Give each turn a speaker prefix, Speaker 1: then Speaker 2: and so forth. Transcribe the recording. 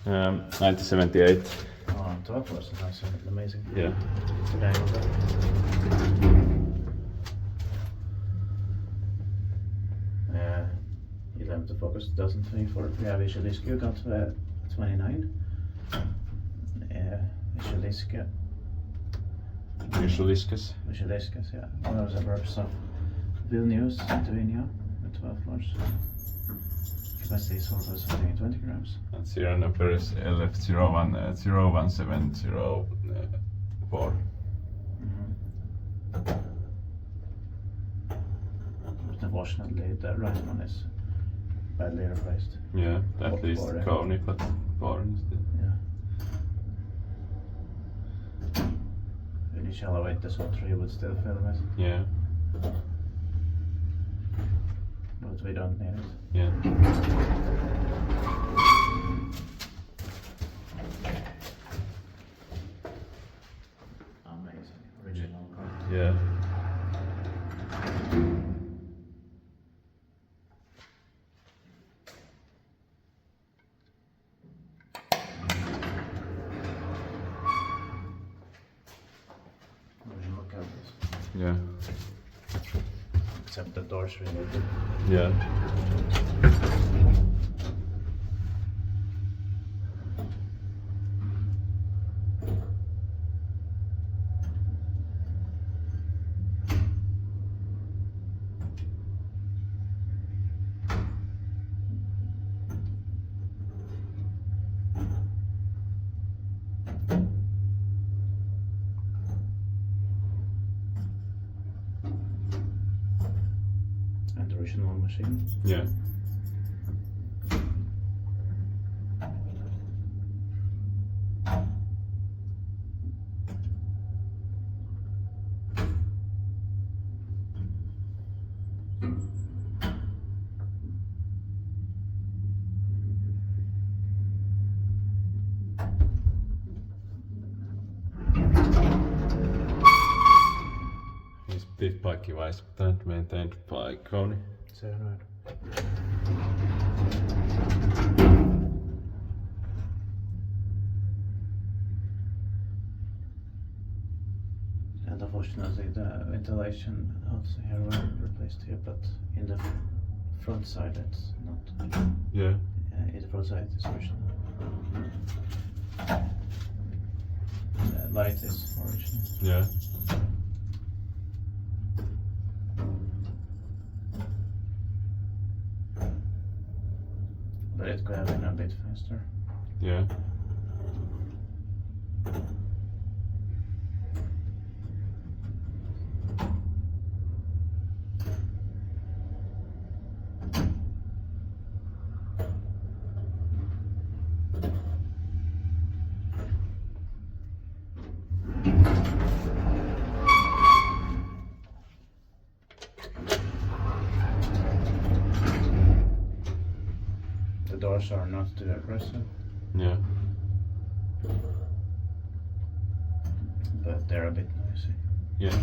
Speaker 1: 1978.
Speaker 2: Oh, 12 floors, that's amazing.
Speaker 1: Yeah.
Speaker 2: You'll have to focus 2024. We have Viršuliškių, gatvė 29.
Speaker 1: Viršuliškės.
Speaker 2: Viršuliškės, yeah. One of the suburbs of Vilnius, Lithuania, with 12 floors. Capacity is over 20 grams.
Speaker 1: And serial number is LF01704.
Speaker 2: Unfortunately, the right one is badly replaced.
Speaker 1: Yeah, at least Kony, but bar instead.
Speaker 2: Yeah. Really shall await this one, you would still film it.
Speaker 1: Yeah.
Speaker 2: But we don't need it.
Speaker 1: Yeah.
Speaker 2: Amazing, original car.
Speaker 1: Yeah.
Speaker 2: Original covers.
Speaker 1: Yeah.
Speaker 2: Except the doors really good.
Speaker 1: Yeah.
Speaker 2: And the original machine.
Speaker 1: Yeah. This bike was maintained by Kony.
Speaker 2: So right. And unfortunately the ventilation outs here were replaced here, but in the front side it's not.
Speaker 1: Yeah.
Speaker 2: In the front side it's original. The light is original.
Speaker 1: Yeah.
Speaker 2: But it could have been a bit faster.
Speaker 1: Yeah.
Speaker 2: The doors are not too aggressive,
Speaker 1: Yeah.
Speaker 2: but they're a bit noisy.
Speaker 1: Yeah.